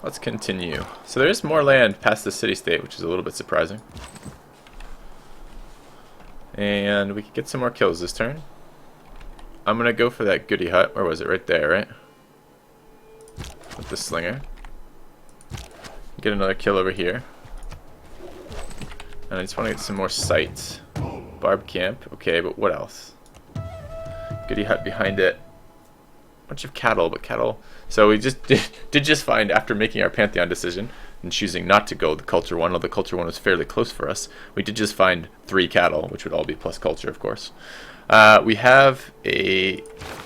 Let's continue. So there is more land past the city-state, which is a little bit surprising. And we could get some more kills this turn. I'm going to go for that goody hut. Where was it? Right there, right? With the slinger. Get another kill over here. And I just want to get some more sights. Barb camp. Okay, but what else? Goody hut behind it. Bunch of cattle, but cattle. So we just did just find, after making our Pantheon decision and choosing not to go the culture one, although the culture one was fairly close for us, we did just find 3 cattle, which would all be plus culture, of course. We have a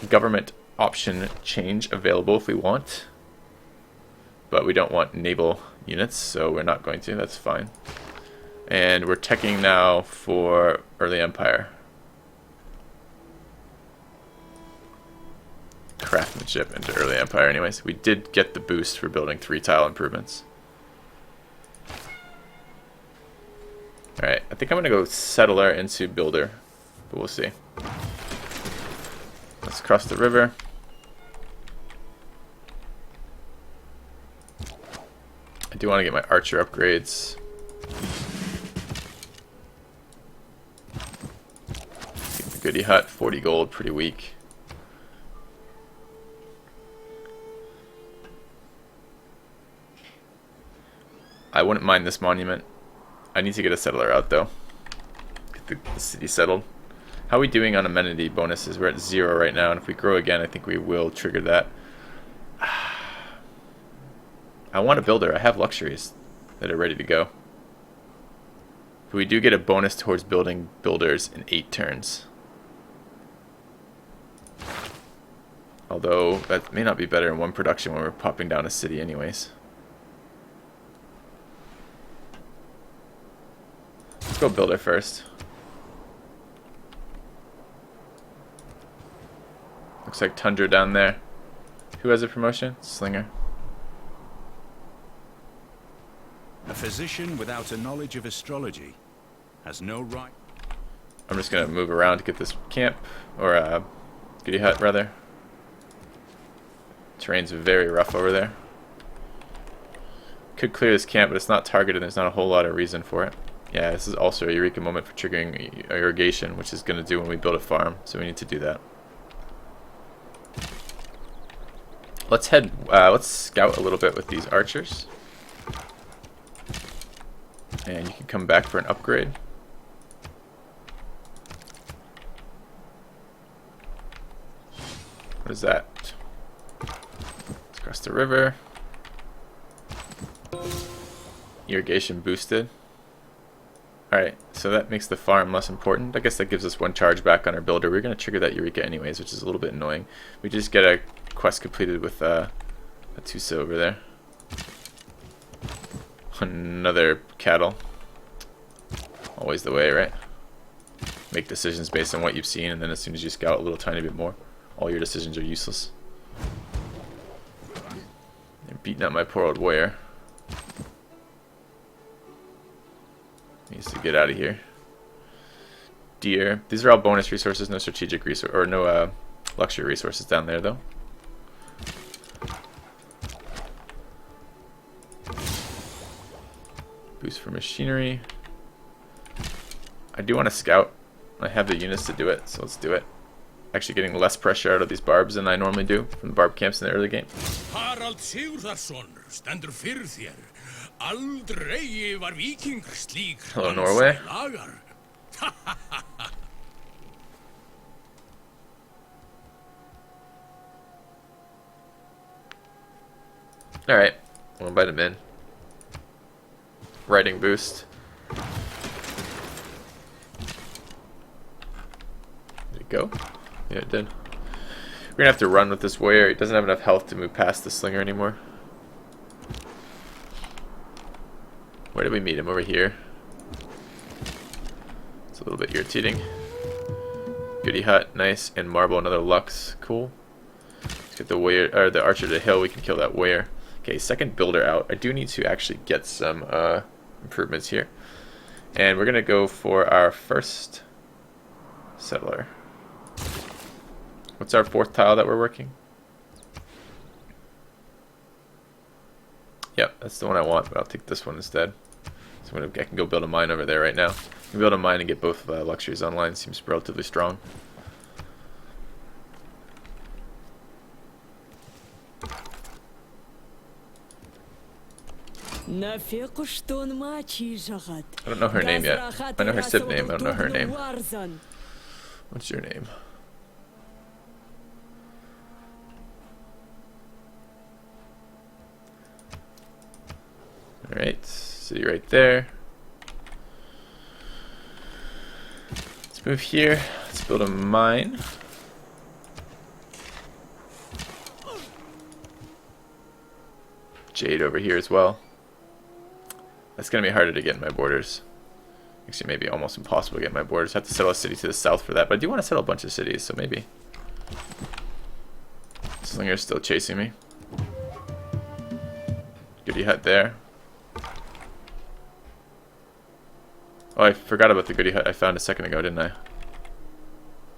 government option change available if we want, but we don't want naval units, so we're not going to. That's fine. And we're teching now for early empire. Craftsmanship into early empire anyways. We did get the boost for building 3 tile improvements. Alright, I think I'm going to go settler into builder, but we'll see. Let's cross the river. I do want to get my archer upgrades. Get the goody hut, 40 gold, pretty weak. I wouldn't mind this monument. I need to get a settler out though. Get the city settled. How are we doing on amenity bonuses? We're at 0 right now, and if we grow again, I think we will trigger that. I want a builder. I have luxuries that are ready to go. But we do get a bonus towards building builders in 8 turns. Although that may not be better in 1 production when we're popping down a city anyways. Let's go builder first. Looks like Tundra down there. Who has a promotion? Slinger. A physician without a knowledge of astrology has no right. I'm just gonna move around to get this camp, or goody hut rather. Terrain's very rough over there. Could clear this camp, but it's not targeted. There's not a whole lot of reason for it. Yeah, this is also a Eureka moment for triggering irrigation, which is going to do when we build a farm, so we need to do that. Let's scout a little bit with these archers. And you can come back for an upgrade. What is that? Let's cross the river. Irrigation boosted. Alright, so that makes the farm less important. I guess that gives us 1 charge back on our builder. We're going to trigger that Eureka anyways, which is a little bit annoying. We just get a quest completed with a Tusa over there. Another cattle. Always the way, right? Make decisions based on what you've seen, and then as soon as you scout a little tiny bit more, all your decisions are useless. They're beating up my poor old warrior. Needs to get out of here. Deer. These are all bonus resources, no strategic resource, or no luxury resources down there though. Boost for machinery. I do want to scout. I have the units to do it, so let's do it. Actually getting less pressure out of these barbs than I normally do from the barb camps in the early game. Harald Sigurðarson stendur fyrir þér. Aldrei var víking slík. Hello, Norway. Lagar. Alright, we'll invite him in. Writing boost. Did it go? Yeah, it did. We're gonna have to run with this warrior. He doesn't have enough health to move past the slinger anymore. Where did we meet him? Over here. It's a little bit irritating. Goody hut, nice, and marble, another lux, cool. Let's get the warrior, or the archer to the hill. We can kill that warrior. Okay, second builder out. I do need to actually get some improvements here, and we're gonna go for our first settler. What's our 4th tile that we're working? Yep, that's the one I want, but I'll take this one instead. So I can go build a mine over there right now. I can build a mine and get both luxuries online. Seems relatively strong. I don't know her name yet. I know her civ name, I don't know her name. What's your name? Alright, city right there. Let's move here. Let's build a mine. Jade over here as well. That's going to be harder to get in my borders. Actually, maybe almost impossible to get in my borders. I have to settle a city to the south for that, but I do want to settle a bunch of cities, so maybe. Slinger's still chasing me. Goody hut there. Oh, I forgot about the goody hut I found a second ago, didn't I?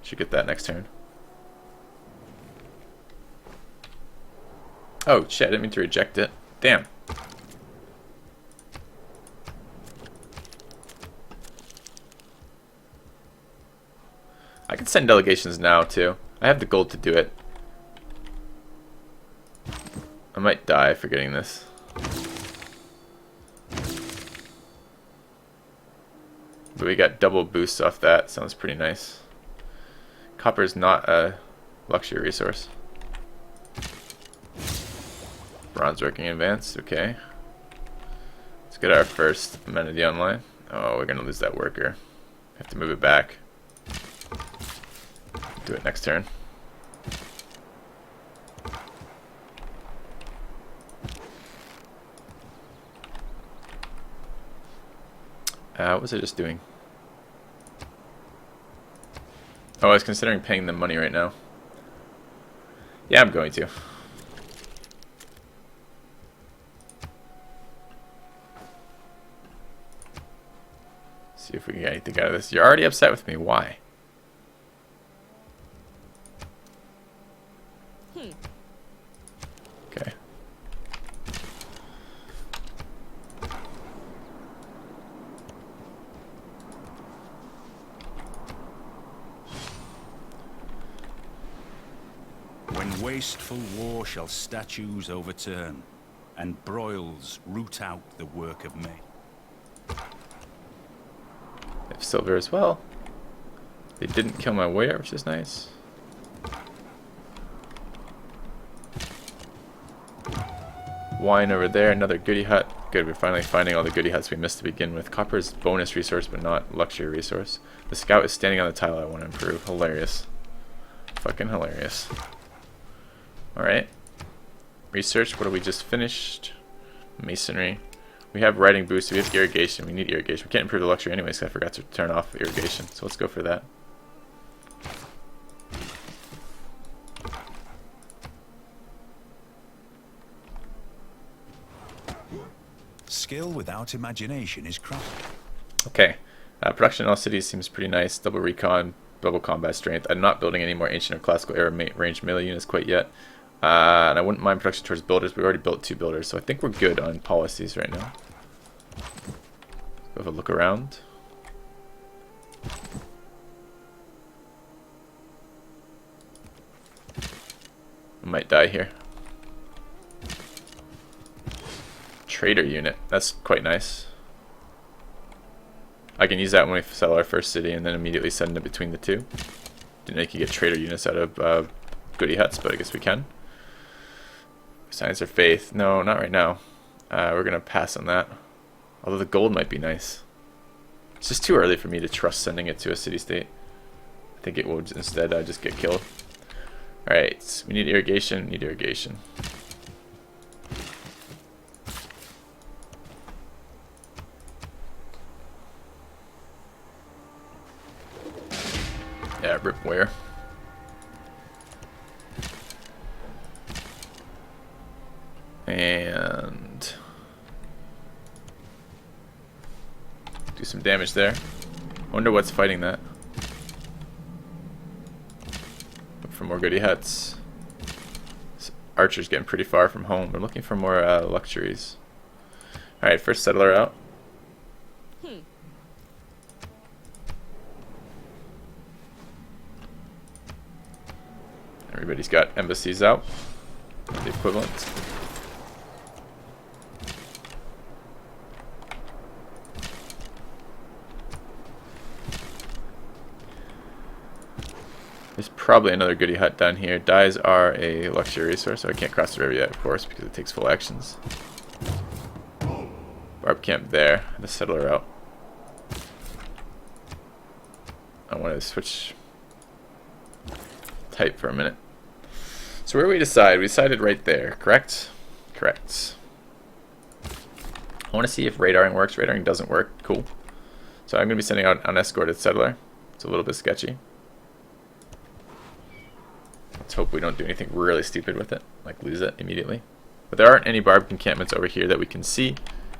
Should get that next turn. Oh, shit, I didn't mean to reject it. Damn. I can send delegations now, too. I have the gold to do it. I might die for getting this. But we got double boosts off that. Sounds pretty nice. Copper is not a luxury resource. Bronze working advanced. Okay. Let's get our first amenity online. Oh, we're going to lose that worker. Have to move it back. Do it next turn. What was I just doing? Oh, I was considering paying them money right now. Yeah, I'm going to. See if we can get anything out of this. You're already upset with me. Why? Okay. When wasteful war shall statues overturn, and broils root out the work of men. I have silver as well. They didn't kill my warrior, which is nice. Wine over there, another goody hut. Good, we're finally finding all the goody huts we missed to begin with. Copper is bonus resource, but not luxury resource. The scout is standing on the tile I want to improve. Hilarious. Fucking hilarious. Alright. Research, what have we just finished? Masonry. We have writing boost, we have irrigation. We need irrigation. We can't improve the luxury anyway, so I forgot to turn off irrigation. So let's go for that. Skill without imagination is craft. Okay. Production in all cities seems pretty nice. Double recon, double combat strength. I'm not building any more ancient or classical era range melee units quite yet. And I wouldn't mind production towards builders. We already built 2 builders, so I think we're good on policies right now. Go have a look around. I might die here. Trader unit. That's quite nice. I can use that when we sell our first city and then immediately send it between the two. Didn't know you could get trader units out of goody huts, but I guess we can. Science or faith? No, not right now. We're going to pass on that. Although the gold might be nice. It's just too early for me to trust sending it to a city-state. I think it will instead just get killed. Alright, we need irrigation. Need irrigation. Yeah, rip where. And do some damage there. Wonder what's fighting that. Look for more goody huts. This archer's getting pretty far from home. We're looking for more luxuries. Alright, first settler out. Everybody's got embassies out. The equivalent. There's probably another goody hut down here. Dyes are a luxury resource, so I can't cross the river yet, of course, because it takes full actions. Barb camp there. The settler out. I want to switch type for a minute. So where do we decide? We decided right there, correct? Correct. I want to see if radaring works. Radaring doesn't work. Cool. So I'm going to be sending out an unescorted settler. It's a little bit sketchy. Let's hope we don't do anything really stupid with it, like lose it immediately. But there aren't any barbed encampments over here that we can see.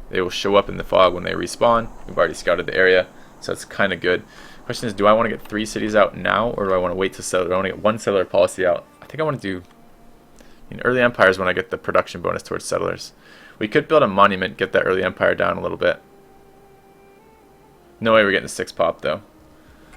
They will show up in the fog when they respawn. We've already scouted the area, so it's kind of good. Question is, do I want to get 3 cities out now, or do I want to wait to settle? Do I want to get 1 settler policy out? I think I want to do... In early empires when I get the production bonus towards settlers. We could build a monument, get that early empire down a little bit. No way we're getting 6 pop, though.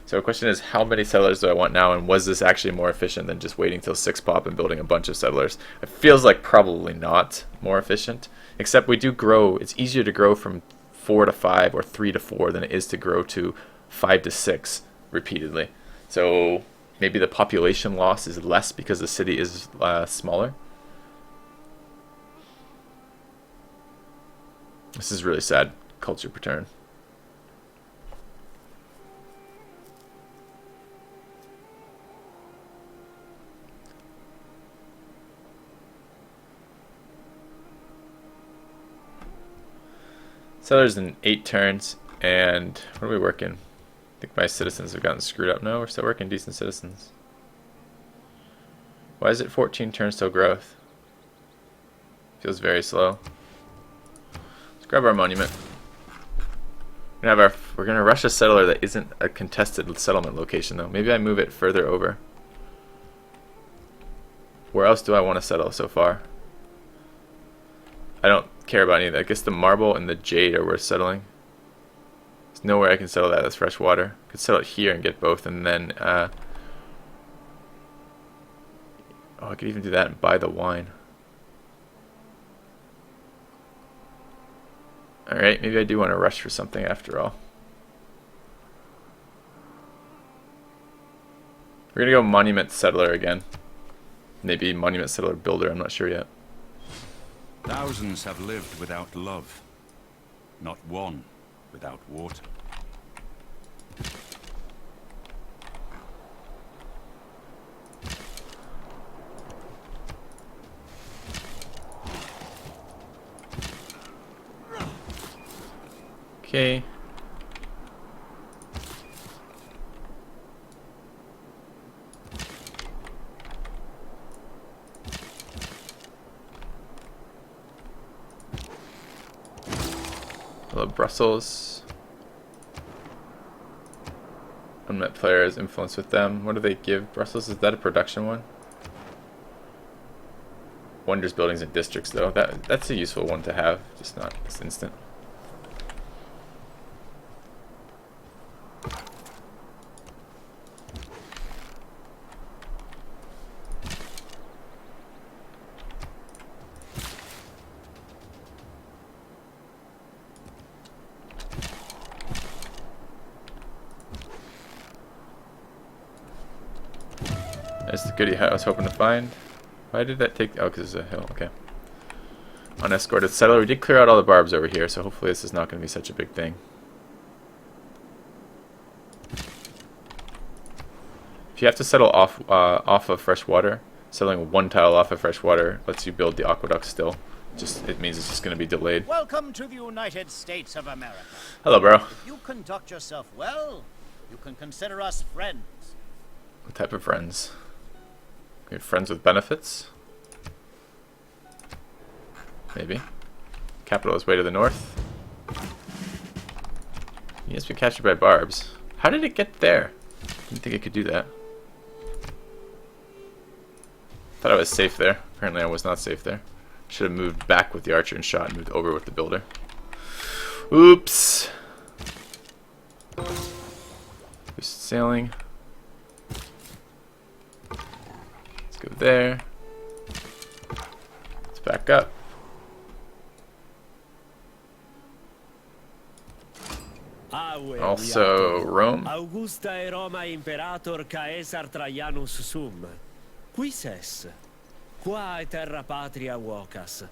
So the question is, how many settlers do I want now, and was this actually more efficient than just waiting till 6 pop and building a bunch of settlers? It feels like probably not more efficient, except we do grow. It's easier to grow from 4 to 5 or 3 to 4 than it is to grow to 5 to 6 repeatedly. So maybe the population loss is less because the city is smaller. This is really sad culture per turn. Settlers in 8 turns, and what are we working? I think my citizens have gotten screwed up. No, we're still working decent citizens. Why is it 14 turns till growth? Feels very slow. Let's grab our monument. We're gonna rush a settler that isn't a contested settlement location though. Maybe I move it further over. Where else do I want to settle so far? I don't care about any of that. I guess the marble and the jade are worth settling. There's nowhere I can settle that. That's fresh water. I could settle it here and get both, and then oh, I could even do that and buy the wine. Alright, maybe I do want to rush for something after all. We're gonna go monument settler again. Maybe monument settler builder, I'm not sure yet. Thousands have lived without love, not one without water. Okay. Hello, Brussels. Unmet players, influence with them. What do they give Brussels? Is that a production one? Wonders buildings and districts, though. That's a useful one to have, just not this instant. There's the goodie hut I was hoping to find. Why did that take... Oh, because it's a hill. Okay. Unescorted settler. We did clear out all the barbs over here, so hopefully this is not going to be such a big thing. If you have to settle off of fresh water, settling 1 tile off of fresh water lets you build the aqueduct still. It means it's just going to be delayed. Welcome to the United States of America. Hello, bro. If you conduct yourself well, you can consider us friends. What type of friends? We have friends with benefits? Maybe. Capital is way to the north. He has been captured by barbs. How did it get there? Didn't think it could do that. Thought I was safe there. Apparently I was not safe there. Should have moved back with the archer and shot and moved over with the builder. Oops. Just sailing. Let's go there. Let's back up. Also, Rome. Augusta e Roma imperator Caesar Traianus sum. Quis es? Qua e terra patria vocas.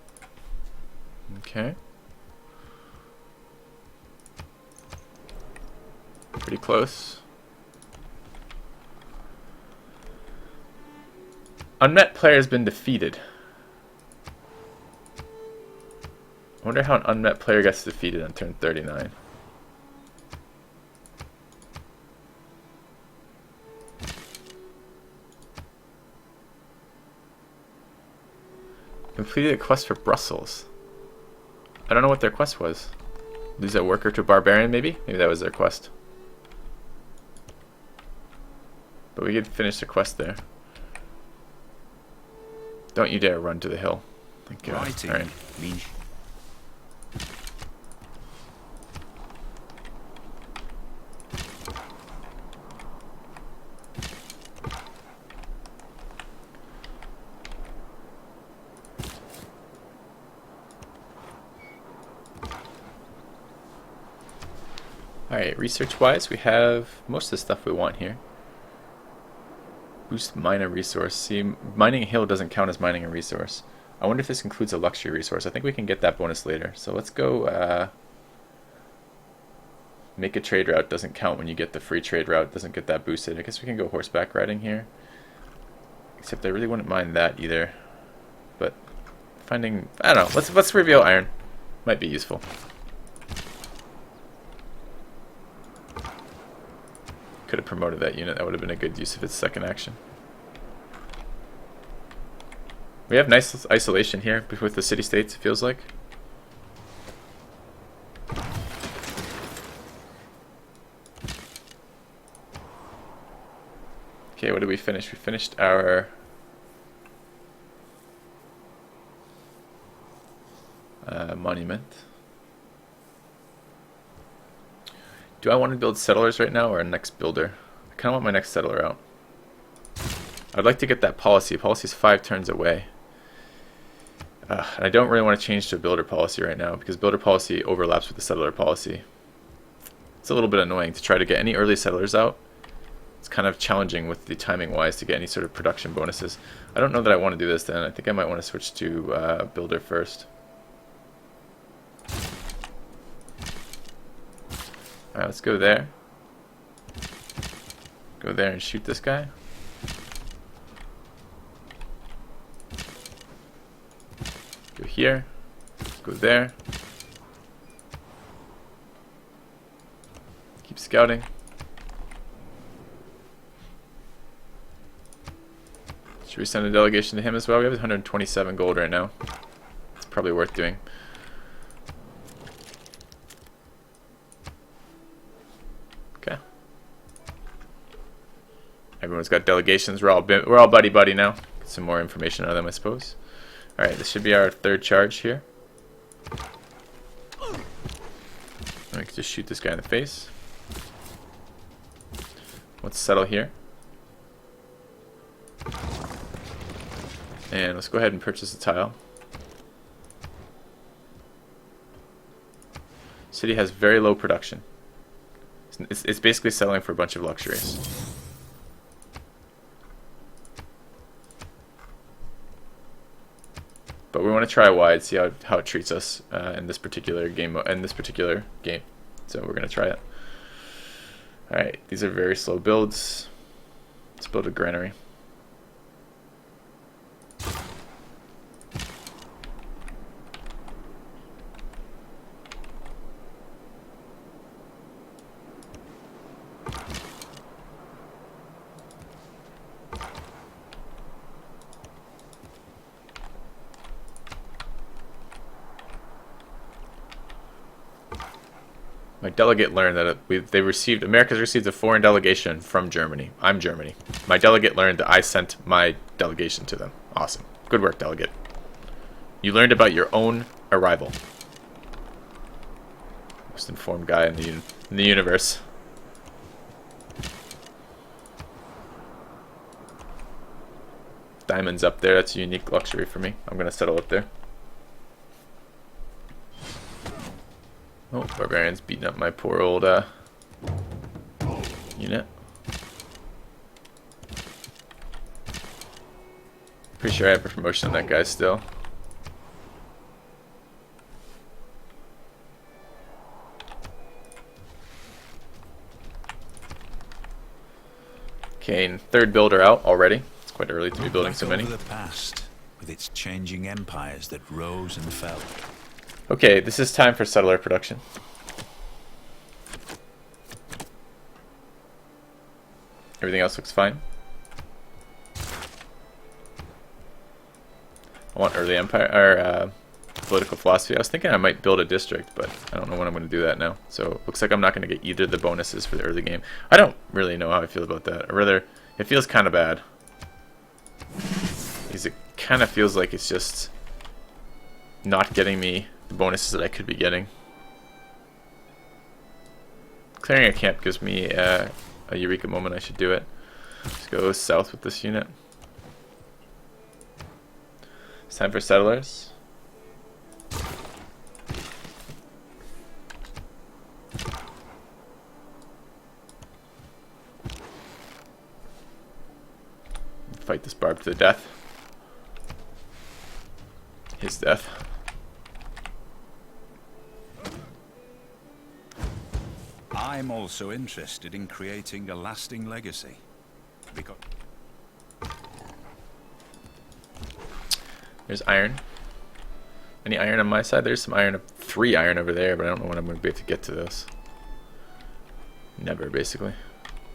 Okay. Pretty close. Unmet player has been defeated. I wonder how an unmet player gets defeated on turn 39. Completed a quest for Brussels. I don't know what their quest was. Lose a worker to a barbarian, maybe? Maybe that was their quest. But we could finish the quest there. Don't you dare run to the hill. Thank God. Writing Alright. means Alright, research-wise, we have most of the stuff we want here. Boost miner resource. See, mining a hill doesn't count as mining a resource. I wonder if this includes a luxury resource. I think we can get that bonus later. So let's go make a trade route. Doesn't count when you get the free trade route. Doesn't get that boosted. I guess we can go horseback riding here. Except I really wouldn't mind that either. But finding, I don't know. Let's reveal iron. Might be useful. Could have promoted that unit. That would have been a good use of its second action. We have nice isolation here with the city-states, it feels like. Okay, what did we finish? We finished our monument. Do I want to build settlers right now or a next builder? I kind of want my next settler out. I'd like to get that policy. Policy's 5 turns away. And I don't really want to change to a builder policy right now because builder policy overlaps with the settler policy. It's a little bit annoying to try to get any early settlers out. It's kind of challenging with the timing wise to get any sort of production bonuses. I don't know that I want to do this then. I think I might want to switch to builder first. Alright, let's go there. Go there and shoot this guy. Go here. Go there. Keep scouting. Should we send a delegation to him as well? We have 127 gold right now. It's probably worth doing. Okay. Everyone's got delegations. We're all buddy now. Get some more information out of them, I suppose. All right, this should be our third charge here. We can just shoot this guy in the face. Let's settle here. And let's go ahead and purchase a tile. City has very low production. It's basically selling for a bunch of luxuries. But we want to try wide, see how it treats us in this particular game. So we're gonna try it. All right, these are very slow builds. Let's build a granary. My delegate learned that America's received a foreign delegation from Germany. I'm Germany. My delegate learned that I sent my delegation to them. Awesome. Good work, delegate. You learned about your own arrival. Most informed guy in the universe. Diamonds up there. That's a unique luxury for me. I'm gonna settle up there. Oh, barbarian's beating up my poor old unit. Pretty sure I have a promotion on that guy still. Okay, and third builder out already. It's quite early to be building so many. Back over the past, with its changing empires that rose and fell. Okay, this is time for settler production. Everything else looks fine. I want early empire or political philosophy. I was thinking I might build a district, but I don't know when I'm going to do that now. So it looks like I'm not going to get either of the bonuses for the early game. I don't really know how I feel about that. Or rather, it feels kind of bad. Because it kind of feels like it's just not getting me the bonuses that I could be getting. Clearing a camp gives me a eureka moment. I should do it. Let's go south with this unit. It's time for settlers. Fight this barb to the death. His death. I'm also interested in creating a lasting legacy. Because There's iron. Any iron on my side? There's some iron, 3 iron over there, but I don't know when I'm going to be able to get to those. Never, basically.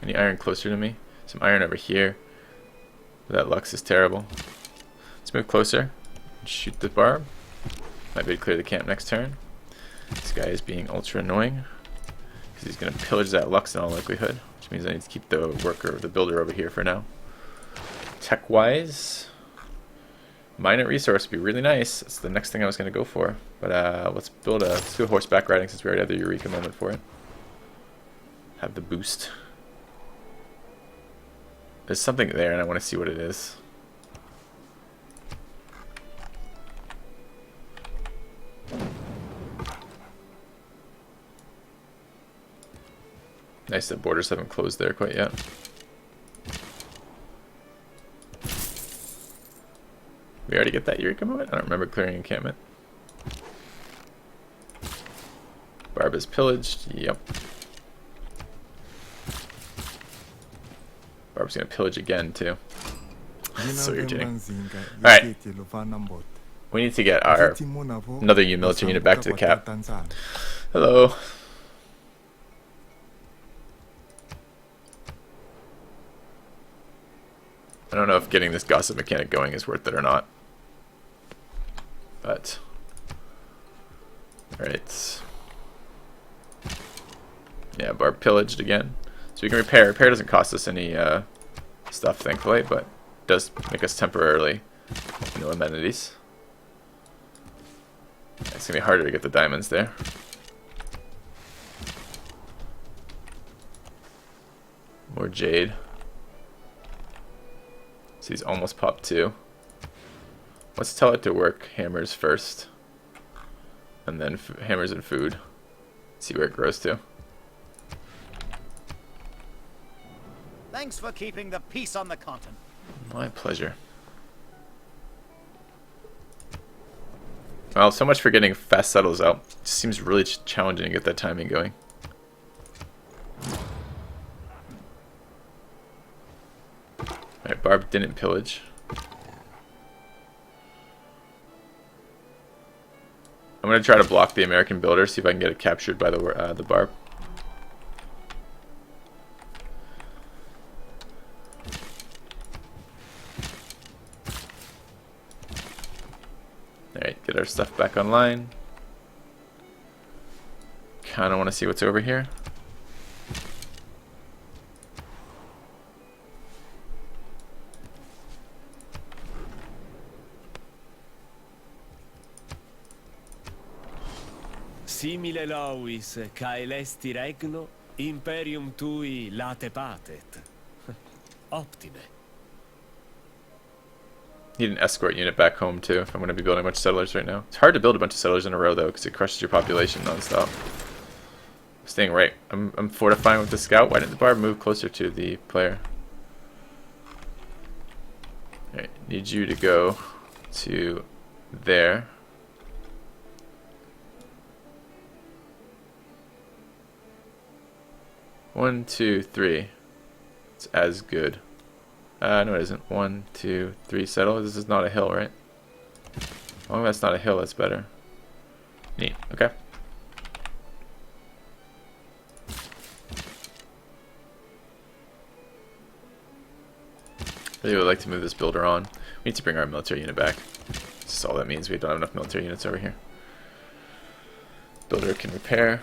Any iron closer to me? Some iron over here. That Lux is terrible. Let's move closer. Shoot the barb. Might be able to clear the camp next turn. This guy is being ultra annoying. Because he's going to pillage that Lux in all likelihood. Which means I need to keep the worker, the builder over here for now. Tech-wise, mine at resource would be really nice. That's the next thing I was going to go for. But let's do horseback riding since we already have the Eureka moment for it. Have the boost. There's something there and I want to see what it is. Nice that borders haven't closed there quite yet. We already get that Eureka moment? I don't remember clearing encampment. Barb is pillaged. Yep. Barb's gonna pillage again too. So irritating. Alright. We need to get our another military unit back to the cap. Hello. I don't know if getting this gossip mechanic going is worth it or not. But alright. Yeah, Barb pillaged again. So we can repair. Repair doesn't cost us any stuff, thankfully, but does make us temporarily no amenities. It's gonna be harder to get the diamonds there. More jade. So he's almost popped 2. Let's tell it to work hammers first, and then hammers and food. See where it grows to. Thanks for keeping the peace on the continent. My pleasure. Well, so much for getting fast settles out. It just seems really challenging to get that timing going. Alright, Barb didn't pillage. I'm going to try to block the American builder, see if I can get it captured by the Barb. Alright, get our stuff back online. Kinda wanna see what's over here. Simile lovis, caelesti regno, imperium tui late patet. Optime. Need an escort unit back home too if I'm going to be building a bunch of settlers right now. It's hard to build a bunch of settlers in a row though because it crushes your population nonstop. Staying right. I'm fortifying with the scout. Why didn't the barb move closer to the player? Alright, need you to go to there. One, two, three. It's as good. No it isn't. 1, 2, 3 settle. This is not a hill, right? As long as that's not a hill, that's better. Neat. Okay. Really would like to move this builder on. We need to bring our military unit back. That's all that means. We don't have enough military units over here. Builder can repair.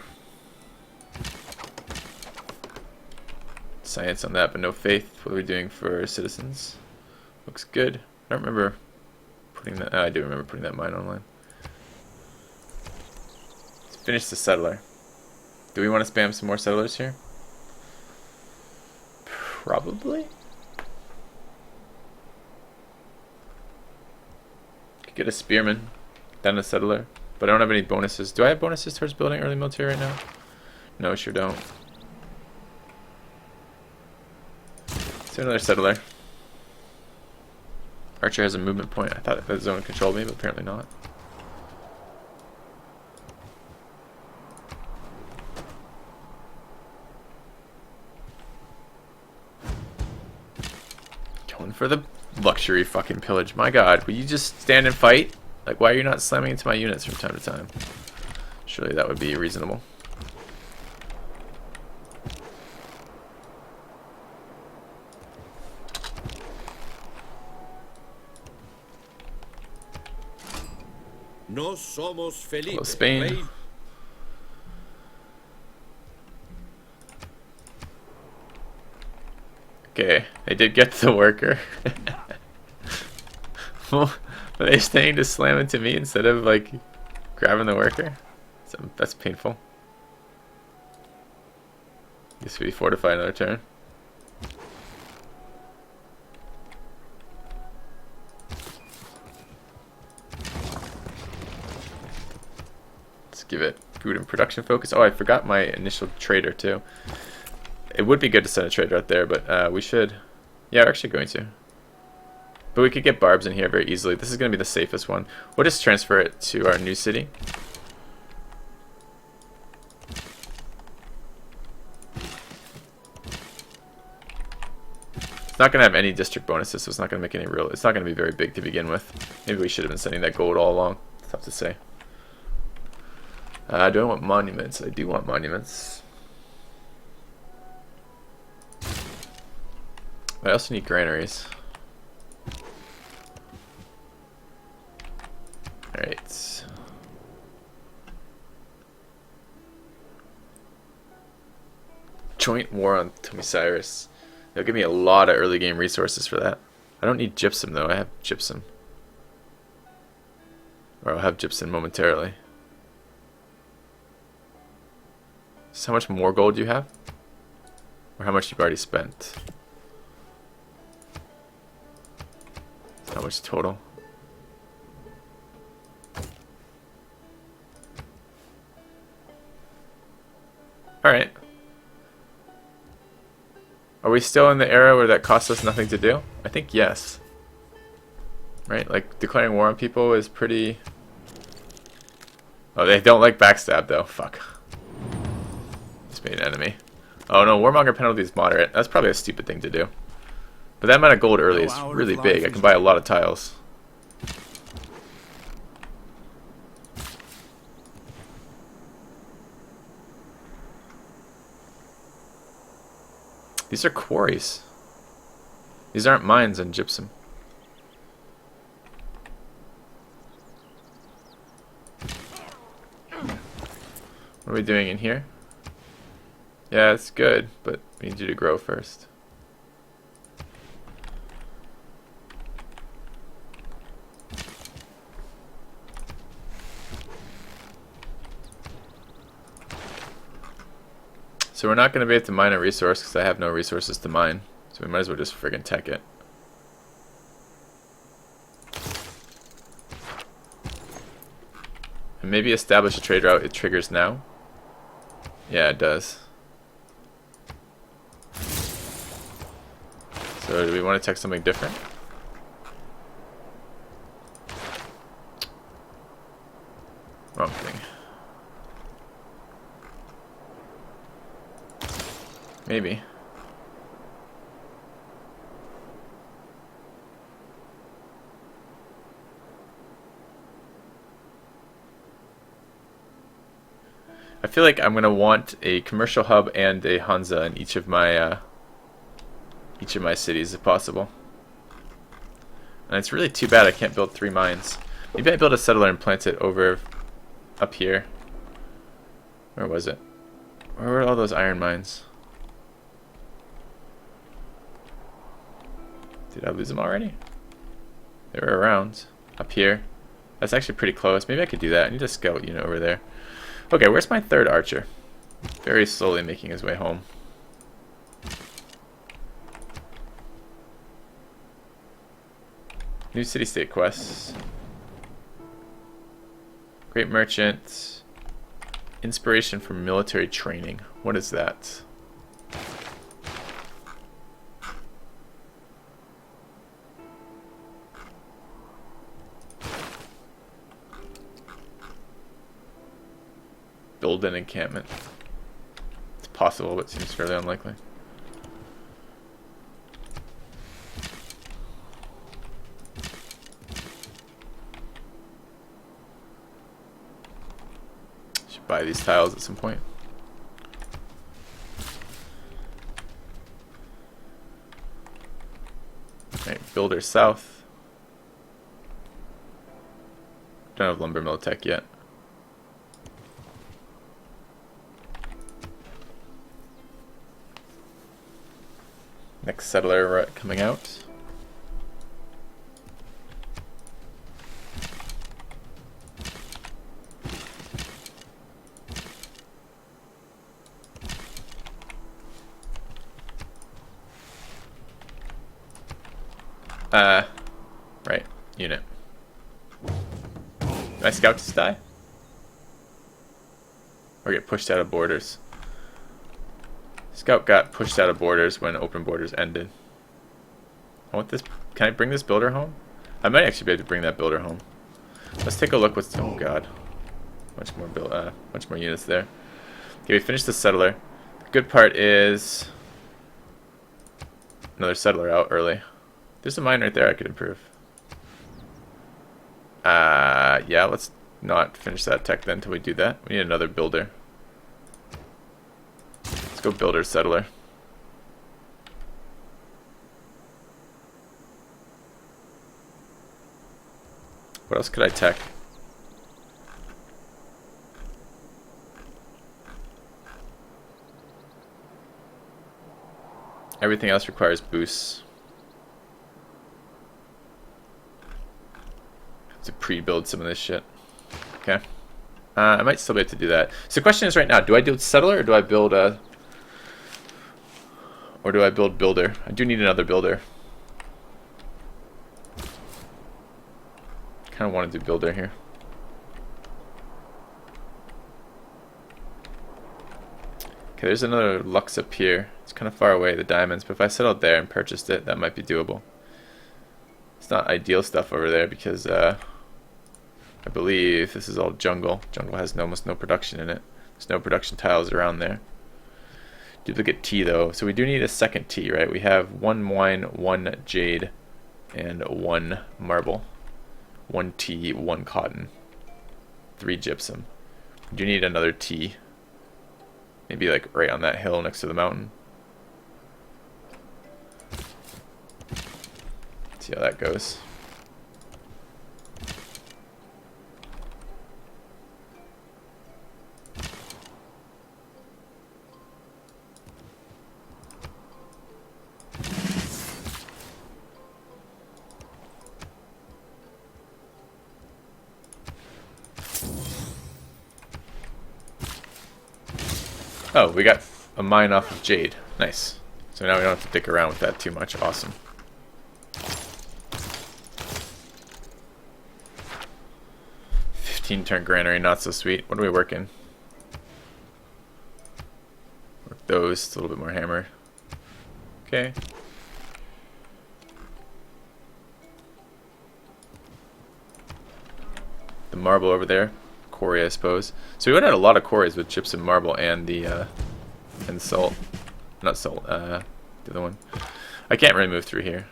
Science on that, but no faith. What are we doing for citizens? Looks good. I don't remember putting that. I do remember putting that mine online. Let's finish the settler. Do we want to spam some more settlers here? Probably. Could get a spearman, then a settler. But I don't have any bonuses. Do I have bonuses towards building early military right now? No, sure don't. Another settler. Archer has a movement point. I thought that zone controlled me, but apparently not. Going for the luxury fucking pillage. My god, will you just stand and fight? Like, why are you not slamming into my units from time to time? Surely that would be reasonable. Nos somos felices. Hello, Spain. Okay, they did get the worker. Well, are they staying to slam into me instead of like grabbing the worker? So that's painful. Guess we fortify another turn. Give it food and production focus. Oh, I forgot my initial trader too. It would be good to send a trader out there, but we should. Yeah, we're actually going to. But we could get barbs in here very easily. This is going to be the safest one. We'll just transfer it to our new city. It's not going to have any district bonuses, so it's not going to make any real. It's not going to be very big to begin with. Maybe we should have been sending that gold all along. It's tough to say. Do I want monuments? I do want monuments. I also need granaries. Alright. Joint war on Tomisiris. They'll give me a lot of early game resources for that. I don't need gypsum though. I have gypsum. Or I'll have gypsum momentarily. So how much more gold do you have? Or how much you've already spent? How much total? Alright. Are we still in the era where that costs us nothing to do? I think yes. Right? Like, declaring war on people is pretty... Oh, they don't like backstab though. Fuck. Just made an enemy. Oh no, warmonger penalty is moderate. That's probably a stupid thing to do. But that amount of gold early is really big. I can buy a lot of tiles. These are quarries. These aren't mines and gypsum. What are we doing in here? Yeah, it's good, but we need you to grow first. So we're not going to be able to mine a resource because I have no resources to mine. So we might as well just friggin' tech it. And maybe establish a trade route. It triggers now. Yeah, it does. So do we want to tech something different? Wrong thing. Maybe. I feel like I'm gonna want a commercial hub and a Hansa in each of my cities if possible. And it's really too bad I can't build 3 mines. Maybe I build a settler and plant it over up here. Where was it? Where were all those iron mines? Did I lose them already? They were around. Up here. That's actually pretty close. Maybe I could do that. I need a scout unit over there. Okay, where's my 3rd archer? Very slowly making his way home. New city-state quests. Great merchant. Inspiration for military training. What is that? Build an encampment. It's possible, but seems fairly unlikely. Should buy these tiles at some point. Alright, builder south. Don't have lumber mill tech yet. Next settler coming out. Right, unit. Did my scout just die? Or get pushed out of borders? Scout got pushed out of borders when open borders ended. I want this. Can I bring this builder home? I might actually be able to bring that builder home. Let's take a look. What's oh god, much more units there. Okay, we finished the settler. The good part is another settler out early. There's a mine right there I could improve. Yeah, let's not finish that tech then until we do that. We need another builder. Let's go builder settler. What else could I tech? Everything else requires boosts. Have to pre-build some of this shit. Okay. I might still be able to do that. So the question is right now, do I do settler or do I build a... Or do I build builder? I do need another builder. Kind of want to do builder here. Okay, there's another Lux up here. It's kind of far away, the diamonds, but if I settled there and purchased it, that might be doable. It's not ideal stuff over there because I believe this is all jungle. Jungle has almost no production in it. There's no production tiles around there. Duplicate tea though, so we do need a second tea, right? We have 1 wine, 1 jade, and 1 marble. 1 tea, 1 cotton, 3 gypsum. We do need another tea. Maybe like right on that hill next to the mountain. See how that goes. Oh, we got a mine off of jade. Nice. So now we don't have to dick around with that too much. Awesome. Turn granary, not so sweet. What are we working? Work those. It's a little bit more hammer. Okay. The marble over there. Quarry, I suppose. So we went out a lot of quarries with chips and marble and the salt. Not salt. The other one. I can't really move through here.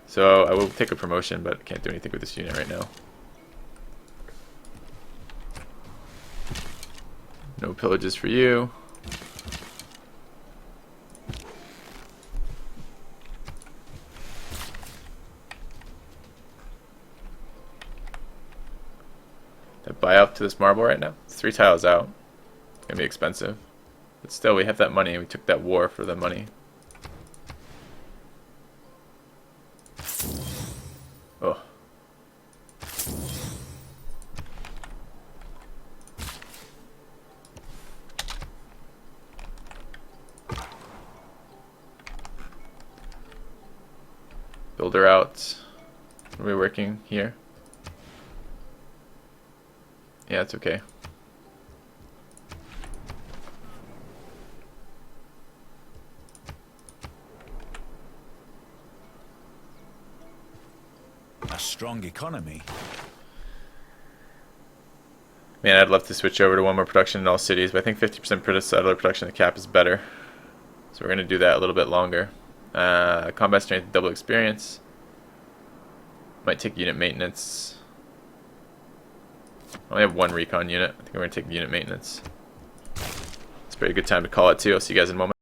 So I will take a promotion, but can't do anything with this unit right now. No pillages for you. That buy up to this marble right now? It's 3 tiles out. It's gonna be expensive. But still, we have that money. We took that war for the money. Oh. Builder out. Are we working here? Yeah, it's okay. A strong economy. Man, I'd love to switch over to one more production in all cities, but I think 50% settler production of the cap is better. So we're going to do that a little bit longer. Combat strength, double experience. Might take unit maintenance. I only have 1 recon unit. I think I'm going to take unit maintenance. It's a pretty good time to call it too. I'll see you guys in a moment.